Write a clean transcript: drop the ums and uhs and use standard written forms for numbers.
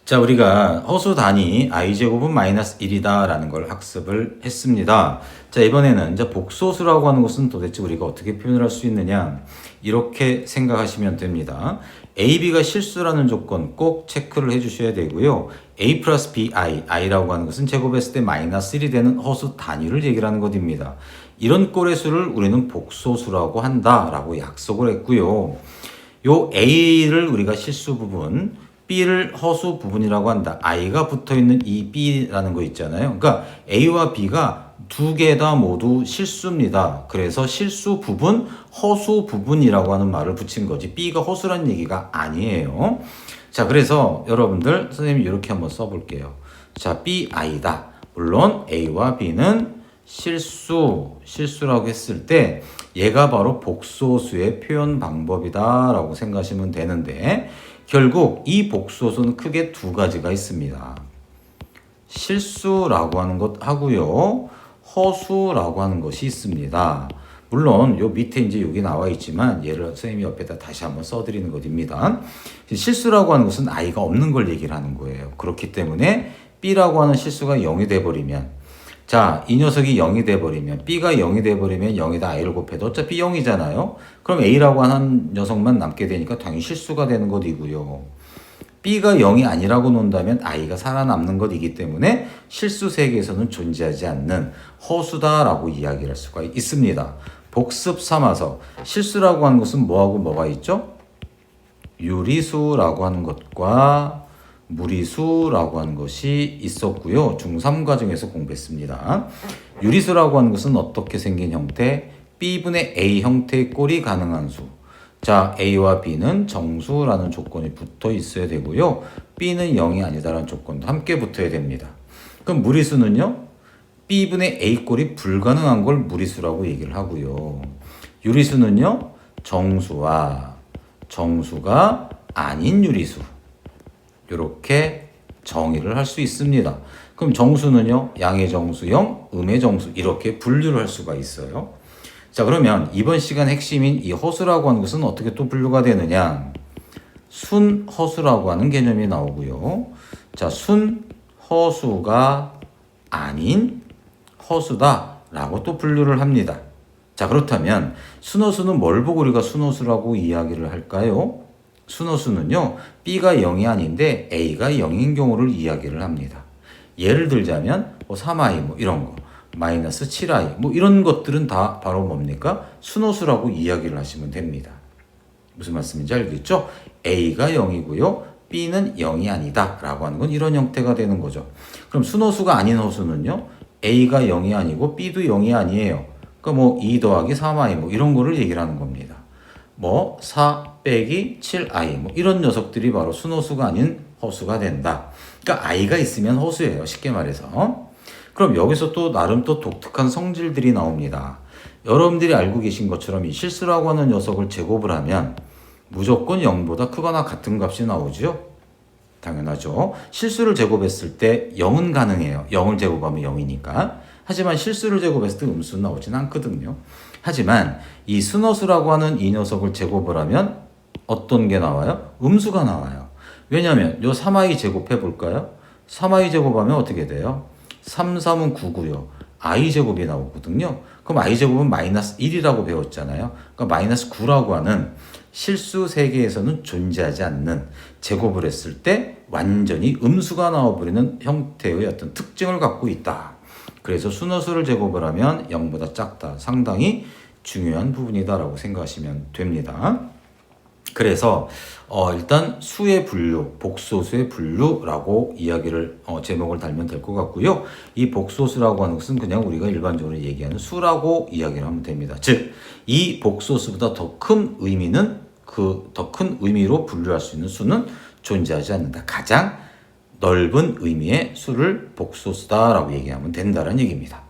자, 우리가 허수 단위 i제곱은 마이너스 1이다 라는 걸 학습을 했습니다. 자, 이번에는 이제 복소수라고 하는 것은 도대체 우리가 어떻게 표현을 할 수 있느냐, 이렇게 생각하시면 됩니다. a, b가 실수라는 조건 꼭 체크를 해 주셔야 되고요. a 플러스 b, i라고 하는 것은 제곱했을 때 마이너스 1이 되는 허수 단위를 얘기를 하는 것입니다. 이런 꼴의 수를 우리는 복소수라고 한다라고 약속을 했고요. 요 a를 우리가 실수 부분, b를 허수 부분이라고 한다. i가 붙어있는 이 b라는 거 있잖아요. 그러니까 a와 b가 두 개 다 모두 실수입니다. 그래서 실수 부분, 허수 부분이라고 하는 말을 붙인 거지 b가 허수라는 얘기가 아니에요. 자, 그래서 여러분들 선생님이 이렇게 한번 써볼게요. 자, b, i다. 물론 a와 b는 실수라고 했을 때 얘가 바로 복소수의 표현 방법이다 라고 생각하시면 되는데, 결국 이 복소수는 크게 두 가지가 있습니다. 실수라고 하는 것 하고요, 허수라고 하는 것이 있습니다. 물론 요 밑에 이제 여기 나와 있지만 얘를 선생님이 옆에다 다시 한번 써드리는 것입니다. 실수라고 하는 것은 i가 없는 걸 얘기를 하는 거예요. 그렇기 때문에 b라고 하는 실수가 0이 돼버리면, 자, 이 녀석이 0이 돼버리면, b가 0이 돼버리면 0에다 i를 곱해도 어차피 0이잖아요. 그럼 a라고 하는 녀석만 남게 되니까 당연히 실수가 되는 것이고요. b가 0이 아니라고 논다면 i가 살아남는 것이기 때문에 실수 세계에서는 존재하지 않는 허수다라고 이야기를 할 수가 있습니다. 복습 삼아서 실수라고 하는 것은 뭐하고 뭐가 있죠? 유리수라고 하는 것과 무리수라고 하는 것이 있었고요. 중3 과정에서 공부했습니다. 유리수라고 하는 것은 어떻게 생긴 형태? b분의 a 형태의 꼴이 가능한 수. 자, a와 b는 정수라는 조건이 붙어 있어야 되고요. b는 0이 아니다라는 조건도 함께 붙어야 됩니다. 그럼 무리수는요? b분의 a 꼴이 불가능한 걸 무리수라고 얘기를 하고요. 유리수는요? 정수와 정수가 아닌 유리수. 이렇게 정의를 할 수 있습니다. 그럼 정수는요, 양의 정수 0, 음의 정수, 이렇게 분류를 할 수가 있어요. 자, 그러면 이번 시간 핵심인 이 허수라고 하는 것은 어떻게 또 분류가 되느냐, 순허수라고 하는 개념이 나오고요. 자, 순허수가 아닌 허수다 라고 또 분류를 합니다. 자, 그렇다면 순허수는 뭘 보고 우리가 순허수라고 이야기를 할까요? 순허수는요, b가 0이 아닌데 a가 0인 경우를 이야기를 합니다. 예를 들자면 3i 이런 거, 마이너스 7i 이런 것들은 다 바로 뭡니까? 순허수라고 이야기를 하시면 됩니다. 무슨 말씀인지 알겠죠? a가 0이고요, b는 0이 아니다 라고 하는 건 이런 형태가 되는 거죠. 그럼 순허수가 아닌 허수는요, a가 0이 아니고 b도 0이 아니에요. 그러니까 2 더하기 3i 이런 거를 얘기를 하는 겁니다. 4 빼기 7i 이런 녀석들이 바로 순허수가 아닌 허수가 된다. 그러니까 i가 있으면 허수예요, 쉽게 말해서. 그럼 여기서 또 나름 또 독특한 성질들이 나옵니다. 여러분들이 알고 계신 것처럼 이 실수라고 하는 녀석을 제곱을 하면 무조건 0보다 크거나 같은 값이 나오죠. 당연하죠. 실수를 제곱했을 때 0은 가능해요. 0을 제곱하면 0이니까. 하지만 실수를 제곱했을 때 음수는 나오진 않거든요. 하지만 이 순허수라고 하는 이 녀석을 제곱을 하면 어떤 게 나와요? 음수가 나와요. 왜냐하면 요 3i 제곱해 볼까요? 3i 제곱하면 어떻게 돼요? 3, 3은 9고요. i 제곱이 나오거든요. 그럼 i 제곱은 마이너스 1이라고 배웠잖아요. 그러니까 마이너스 9라고 하는 실수 세계에서는 존재하지 않는, 제곱을 했을 때 완전히 음수가 나와버리는 형태의 어떤 특징을 갖고 있다. 그래서 순허수를 제곱을 하면 0보다 작다. 상당히 중요한 부분이다라고 생각하시면 됩니다. 그래서 일단 수의 분류, 복소수의 분류라고 이야기를 제목을 달면 될 것 같고요. 이 복소수라고 하는 것은 그냥 우리가 일반적으로 얘기하는 수라고 이야기를 하면 됩니다. 즉, 이 복소수보다 더 큰 의미는, 그 더 큰 의미로 분류할 수 있는 수는 존재하지 않는다. 가장 넓은 의미의 수를 복소수다라고 얘기하면 된다는 얘기입니다.